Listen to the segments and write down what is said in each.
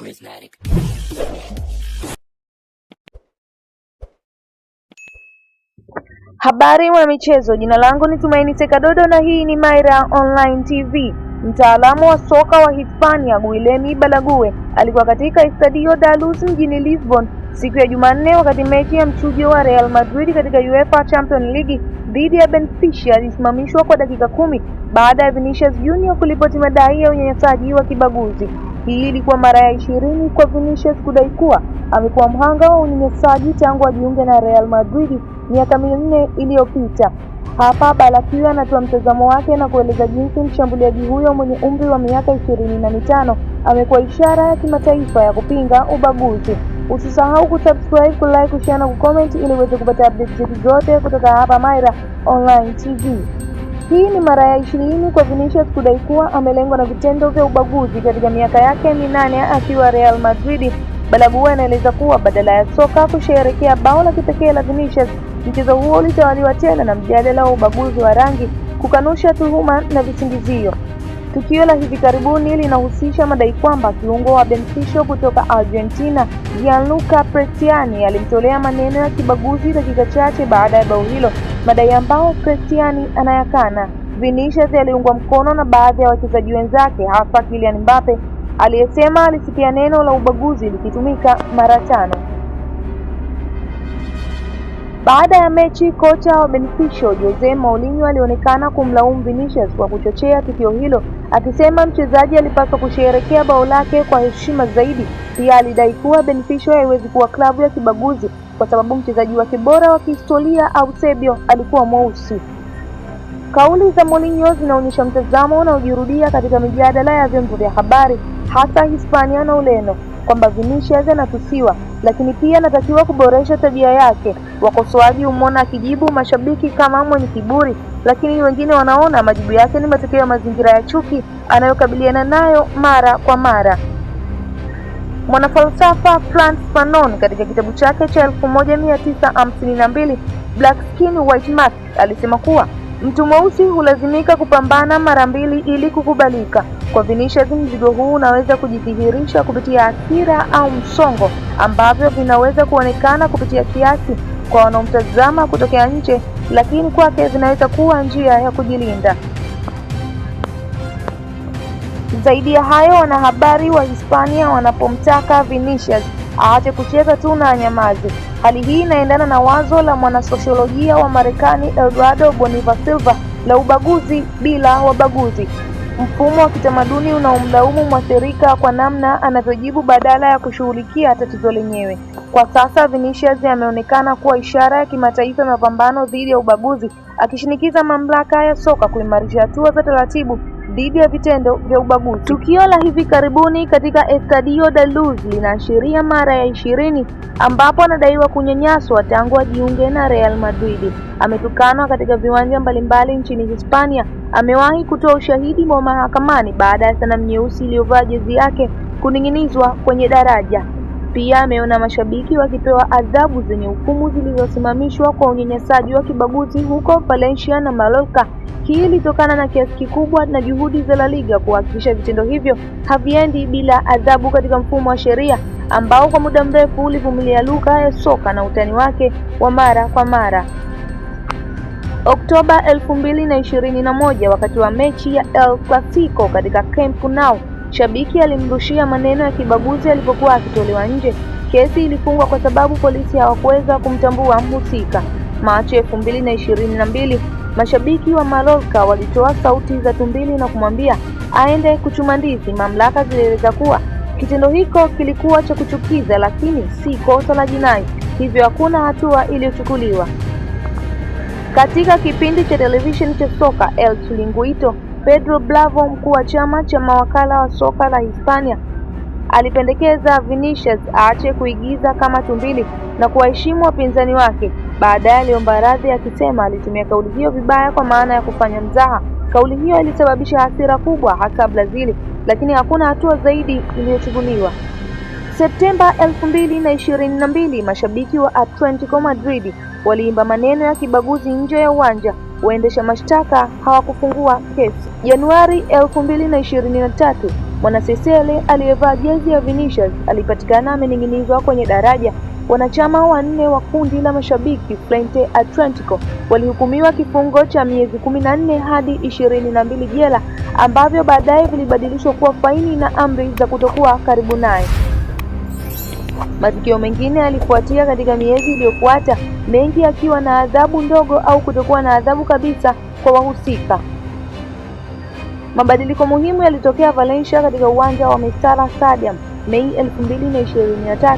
charismatic. Habari wa michezo, jina langu ni Tumaini Sekadodo na hii ni Maira Online TV. Mtaalamu wa soka wa Hispania Guilherme Balague alikuwa katika Estadio da Luz mjini Lisbon siku ya Jumanne wakati mechi ya mchujo wa Real Madrid katika UEFA Champions League dhidi ya Benfica ilisimamishwa kwa dakika 10 baada ya Vinicius Junior kulipoti madai ya unyanyasaji wa kibaguzi. Hii ilikuwa mara ya 20 kwa Vinicius kudai kuwa amekuwa mhanga wa unyanyasaji tangu ajiunge na Real Madrid miaka 4 iliyopita. Hapa Balague anatoa mtazamo wake na kueleza jinsi mshambuliaji huyo mwenye umri wa miaka 25 amekuwa ishara ya kimataifa ya kupinga ubaguzi. Usisahau kusubscribe, kulike, kushare na kucomment ili uweze kupata updates zetu zote kutoka hapa Maira Online TV. Hii ni mara ya 20 kwa Vinicius kudai kuwa amelengwa na vitendo vya ubaguzi katika miaka yake 8 akiwa Real Madrid. Balague anaeleza kuwa badala ya soka kusherehekea bao la kipekee la Vinicius, mchezo huo ulitawaliwa tena na mjadala wa ubaguzi wa rangi, kukanusha tuhuma na visingizio. Tukio la hivi karibuni linahusisha madai kwamba kiungo wa Benfica kutoka Argentina Gianluca Prestiani alimtolea maneno ya kibaguzi dakika chache baada ya bao hilo, madai ambao Prestiani anayakana. Vinicius aliungwa mkono na baadhi ya wachezaji wenzake, hasa Kylian Mbappe aliyesema alisikia neno la ubaguzi likitumika mara 5. Baada ya mechi, kocha wa Benfica Jose Mourinho alionekana kumlaumu Vinicius kwa kuchochea tukio hilo, akisema mchezaji alipaswa kusherehekea bao lake kwa heshima zaidi. Pia alidai kuwa Benfica haiwezi kuwa klabu ya kibaguzi kwa sababu mchezaji wake bora wa kihistoria Eusebio alikuwa mweusi. Kauli za Mourinho zinaonyesha mtazamo unaojirudia katika mijadala ya vyombo vya habari hasa Hispania na Ureno kwamba Vinicius anatusiwa, lakini pia anatakiwa kuboresha tabia yake. Wakosoaji humwona akijibu mashabiki kama mwenye kiburi, lakini wengine wanaona majibu yake ni matokeo ya mazingira ya chuki anayokabiliana nayo mara kwa mara. Mwanafalsafa Frantz Fanon katika kitabu chake cha 1952 Black Skin White Mask alisema kuwa mtu mweusi hulazimika kupambana mara 2 ili kukubalika. Kwa Vinicius, mzigo huu unaweza kujidhihirisha kupitia hasira au msongo ambavyo vinaweza kuonekana kupitia kiasi kwa wanaomtazama kutokea nje, lakini kwake zinaweza kuwa njia ya kujilinda. Zaidi ya hayo, wanahabari wa Hispania wanapomtaka Vinicius aache kucheza tu na anyamaze. Hali hii inaendana na wazo la mwanasosiolojia wa Marekani Eduardo Boniva Silva la ubaguzi bila wabaguzi, mfumo wa kitamaduni unaomlaumu mwathirika kwa namna anavyojibu badala ya kushughulikia tatizo lenyewe. Kwa sasa Vinicius ameonekana kuwa ishara ya kimataifa ya mapambano dhidi ya ubaguzi, akishinikiza mamlaka ya soka kuimarisha hatua za taratibu dhidi ya vitendo vya ubaguzi. Tukio la hivi karibuni katika Estadio da Luz linaashiria mara ya 20 ambapo anadaiwa kunyanyaswa tangu ajiunge na Real Madrid. Ametukanwa katika viwanja mbalimbali nchini Hispania. Amewahi kutoa ushahidi wa mahakamani baada ya sanamu nyeusi iliyovaa jezi yake kuning'inizwa kwenye daraja. Pia ameona mashabiki wakipewa adhabu zenye hukumu zilizosimamishwa kwa unyanyasaji wa kibaguzi huko Valencia na Mallorca. Hii ilitokana na kiasi kikubwa na juhudi za La Liga kuhakikisha vitendo hivyo haviendi bila adhabu katika mfumo wa sheria ambao kwa muda mrefu ulivumilia lugha ya soka na utani wake wa mara kwa mara. Oktoba 2021, wakati wa mechi ya El Clasico katika Camp Nou, shabiki alimrushia maneno ya kibaguzi alipokuwa akitolewa nje. Kesi ilifungwa kwa sababu polisi hawakuweza kumtambua mhusika. Machi 2022, mashabiki wa Mallorca walitoa sauti za tumbili na kumwambia aende kuchuma ndizi. Mamlaka zilieleza kuwa kitendo hicho kilikuwa cha kuchukiza lakini si kosa la jinai, hivyo hakuna hatua iliyochukuliwa. Katika kipindi cha television cha soka El Chiringuito, Pedro Bravo, mkuu wa chama cha mawakala wa soka la Hispania, alipendekeza Vinicius aache kuigiza kama tumbili na kuwaheshimu wapinzani wake. Baadaye aliomba radhi akisema alitumia kauli hiyo vibaya kwa maana ya kufanya mzaha. Kauli hiyo ilisababisha hasira kubwa hasa Brazil, lakini hakuna hatua zaidi iliyochukuliwa. Septemba 2022, mashabiki wa Atletico Madrid waliimba maneno ya kibaguzi nje ya uwanja. Waendesha mashtaka hawakufungua kesi. Januari 2023, Mwanasesele aliyevaa jezi ya Vinicius alipatikana amening'inizwa kwenye daraja. Wanachama wanne wa kundi la mashabiki Frente Atletico walihukumiwa kifungo cha miezi 14 hadi 22 jela, ambavyo baadaye vilibadilishwa kuwa faini na amri za kutokuwa karibu naye. Matukio mengine yalifuatia katika miezi iliyofuata, mengi yakiwa na adhabu ndogo au kutokuwa na adhabu kabisa kwa wahusika. Mabadiliko muhimu yalitokea Valencia katika uwanja wa Mestalla Stadium Mei 2023.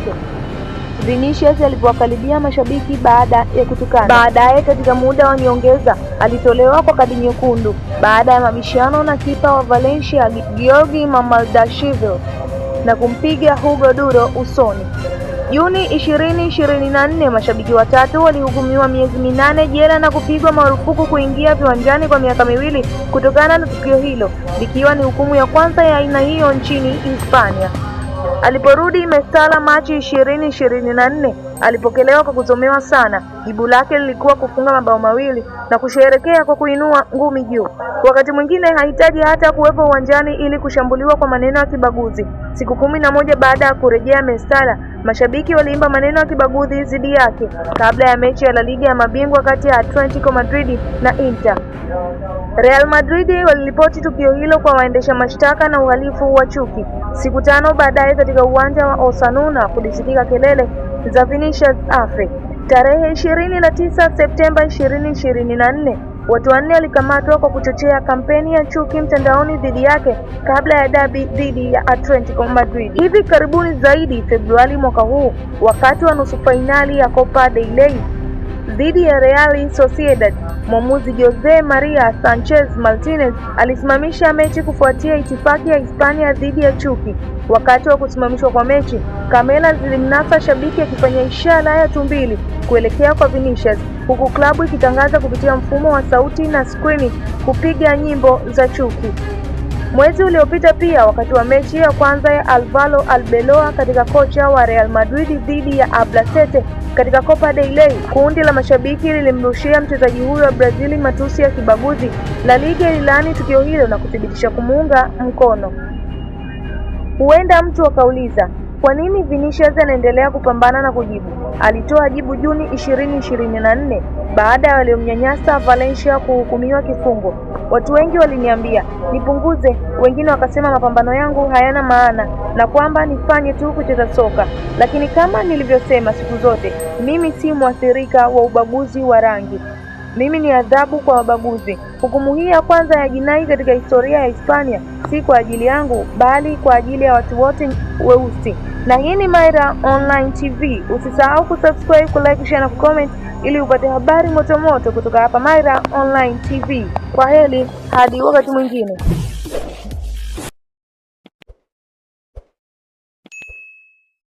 Vinicius alipowakaribia mashabiki baada ya kutukana. Baadaye katika muda wa nyongeza alitolewa kwa kadi nyekundu baada ya mabishano na kipa wa Valencia Giorgi Mamardashvili na kumpiga Hugo Duro usoni. Juni 2024, mashabiki watatu walihukumiwa miezi 8 jela na kupigwa marufuku kuingia viwanjani kwa miaka 2 kutokana na tukio hilo, likiwa ni hukumu ya kwanza ya aina hiyo nchini Hispania. Aliporudi Mestalla Machi 2024, alipokelewa kwa kuzomewa sana. Jibu lake lilikuwa kufunga mabao 2 na kusherehekea kwa kuinua ngumi juu. Wakati mwingine hahitaji hata kuwepo uwanjani ili kushambuliwa kwa maneno ya kibaguzi. Siku 11 baada ya kurejea Mestalla, mashabiki waliimba maneno ya kibaguzi dhidi yake kabla ya mechi ya La Liga ya mabingwa kati ya Atletico Madrid na Inter. Real Madrid waliripoti tukio hilo kwa waendesha mashtaka na uhalifu wa chuki. Siku 5 baadaye katika uwanja wa Osasuna kulisikika kelele za Vinicius afe. Tarehe 29 Septemba 2024, watu 4 walikamatwa kwa kuchochea kampeni ya chuki mtandaoni dhidi yake kabla ya dabi dhidi ya Atletico Madrid. Hivi karibuni zaidi, Februari mwaka huu, wakati wa nusu fainali ya Copa del Rey dhidi ya Real Sociedad, mwamuzi Jose Maria Sanchez Martinez alisimamisha mechi kufuatia itifaki ya Hispania dhidi ya chuki. Wakati wa kusimamishwa kwa mechi, kamera zilimnasa shabiki akifanya ishara ya tumbili kuelekea kwa Vinicius, huku klabu ikitangaza kupitia mfumo wa sauti na skrini kupiga nyimbo za chuki. Mwezi uliopita pia, wakati wa mechi ya kwanza ya Álvaro Arbeloa katika kocha wa Real Madrid dhidi ya Albacete katika Copa del Rey, kundi la mashabiki lilimrushia mchezaji huyo wa Brazil matusi ya kibaguzi. La Liga ililaani tukio hilo na kuthibitisha kumuunga mkono. Huenda mtu akauliza, kwa nini Vinicius anaendelea kupambana na kujibu? Alitoa jibu Juni 2024 baada ya waliomnyanyasa Valencia kuhukumiwa kifungo. Watu wengi waliniambia nipunguze, wengine wakasema mapambano yangu hayana maana na kwamba nifanye tu kucheza soka. Lakini kama nilivyosema siku zote, mimi si mwathirika wa ubaguzi wa rangi. Mimi ni adhabu kwa wabaguzi. Hukumu hii ya kwanza ya jinai katika historia ya Hispania, si kwa ajili yangu bali kwa ajili ya watu wote weusi. Na hii ni Mayra Online TV. Usisahau kusubscribe, kulike, share na kucomment ili upate habari moto moto kutoka hapa Mayra Online TV. Kwa heri hadi wakati mwingine.